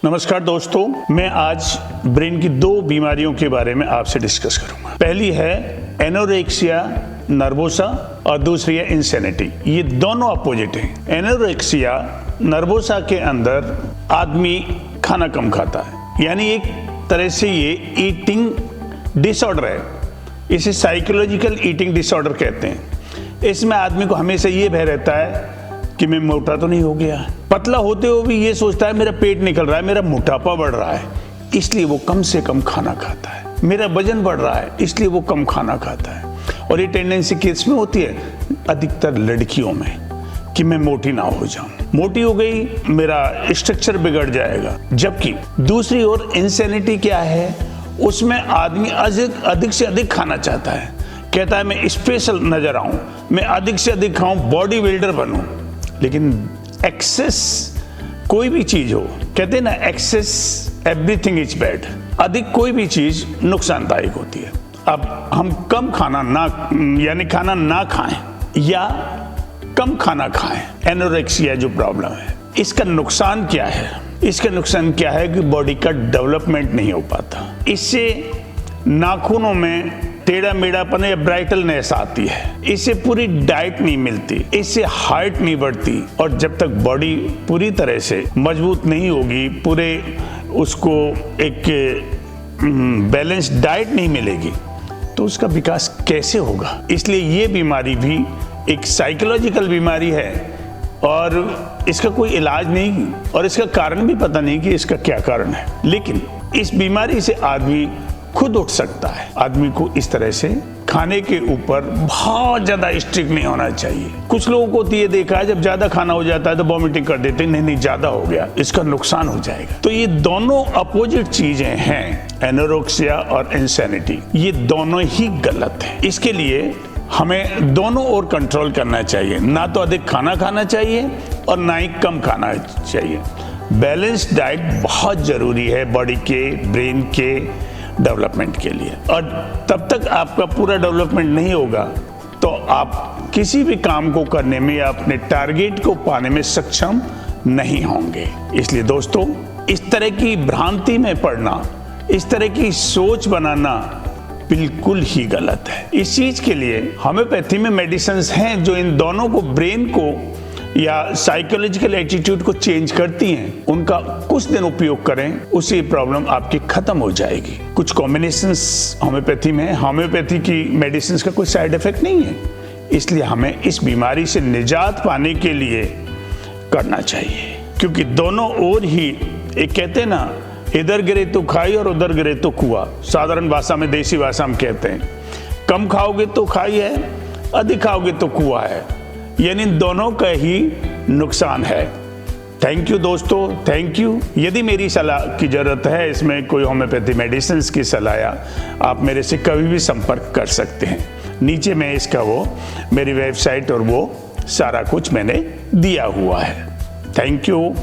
नमस्कार दोस्तों, मैं आज ब्रेन की दो बीमारियों के बारे में आपसे डिस्कस करूंगा। पहली है एनोरेक्सिया नर्वोसा और दूसरी है इंसैनिटी। ये दोनों अपोजिट हैं। एनोरेक्सिया नर्वोसा के अंदर आदमी खाना कम खाता है, यानी एक तरह से ये ईटिंग डिसऑर्डर है। इसे साइकोलॉजिकल ईटिंग डिसऑर्डर कहते हैं। इसमें आदमी को हमेशा ये भय रहता है कि मैं मोटा तो नहीं हो गया। पतला होते हुए भी ये सोचता है मेरा पेट निकल रहा है, मेरा मोटापा बढ़ रहा है, इसलिए वो कम से कम खाना खाता है। मेरा वजन बढ़ रहा है, इसलिए वो कम खाना खाता है। और ये टेंडेंसी किस में होती है? अधिकतर लड़कियों में, कि मैं मोटी ना हो जाऊं। मोटी हो गई, मेरा स्ट्रक्चर बिगड़ जाएगा। जबकि दूसरी ओर इंसैनिटी क्या है? उसमें आदमी अधिक से अधिक खाना चाहता है। कहता है मैं स्पेशल नजर आऊं, मैं अधिक से अधिक खाऊं, बॉडी बिल्डर बनूं। लेकिन एक्सेस कोई भी चीज हो, कहते हैं ना, एक्सेस एवरीथिंग इज बैड। अधिक कोई भी चीज नुकसानदायक होती है। अब हम कम खाना ना खाएं या कम खाना खाएं, एनोरेक्सिया जो प्रॉब्लम है, इसका नुकसान क्या है? इसका नुकसान क्या है कि बॉडी का डेवलपमेंट नहीं हो पाता। इससे नाखूनों में टेढ़ा मेढ़ापन या ब्राइटलनेस आती है। इससे पूरी डाइट नहीं मिलती, इससे हाइट नहीं बढ़ती। और जब तक बॉडी पूरी तरह से मजबूत नहीं होगी, पूरे उसको एक बैलेंस डाइट नहीं मिलेगी, तो उसका विकास कैसे होगा? इसलिए ये बीमारी भी एक साइकोलॉजिकल बीमारी है और इसका कोई इलाज नहीं, और इसका कारण भी पता नहीं कि इसका क्या कारण है। लेकिन इस बीमारी से आदमी खुद उठ सकता है। आदमी को इस तरह से खाने के ऊपर बहुत ज्यादा स्ट्रिक्ट नहीं होना चाहिए। कुछ लोगों को तो ये देखा है, जब ज्यादा खाना हो जाता है तो वॉमिटिंग कर देते हैं, नहीं ज्यादा हो गया, इसका नुकसान हो जाएगा। तो ये दोनों अपोजिट चीजें हैं, एनोरेक्सिया और इंसैनिटी। ये दोनों ही गलत है। इसके लिए हमें दोनों ओर कंट्रोल करना चाहिए। ना तो अधिक खाना खाना चाहिए और ना ही कम खाना चाहिए। बैलेंस डाइट बहुत जरूरी है बॉडी के, ब्रेन के डेवलपमेंट के लिए। और तब तक आपका पूरा डेवलपमेंट नहीं होगा तो आप किसी भी काम को करने में या अपने टारगेट को पाने में सक्षम नहीं होंगे। इसलिए दोस्तों, इस तरह की भ्रांति में पड़ना, इस तरह की सोच बनाना बिल्कुल ही गलत है। इस चीज के लिए होम्योपैथी में मेडिसिन्स हैं जो इन दोनों को, ब्रेन को या साइकोलॉजिकल एटीट्यूड को चेंज करती हैं। उनका कुछ दिन उपयोग करें, उससे प्रॉब्लम आपकी खत्म हो जाएगी। कुछ कॉम्बिनेशंस होम्योपैथी में, होम्योपैथी की मेडिसिन्स का कोई साइड इफेक्ट नहीं है। इसलिए हमें इस बीमारी से निजात पाने के लिए करना चाहिए, क्योंकि दोनों ओर ही एक कहते हैं ना, इधर गिरे तो खाई और उधर गिरे तो कुआ। साधारण भाषा में, देसी भाषा में कहते हैं, कम खाओगे तो खाई है, अधिक खाओगे तो कुआ है। यानी दोनों का ही नुकसान है। थैंक यू दोस्तों, थैंक यू। यदि मेरी सलाह की जरूरत है, इसमें कोई होम्योपैथी मेडिसिन की सलाह, आप मेरे से कभी भी संपर्क कर सकते हैं। नीचे में इसका मेरी वेबसाइट और वो सारा कुछ मैंने दिया हुआ है। Thank you.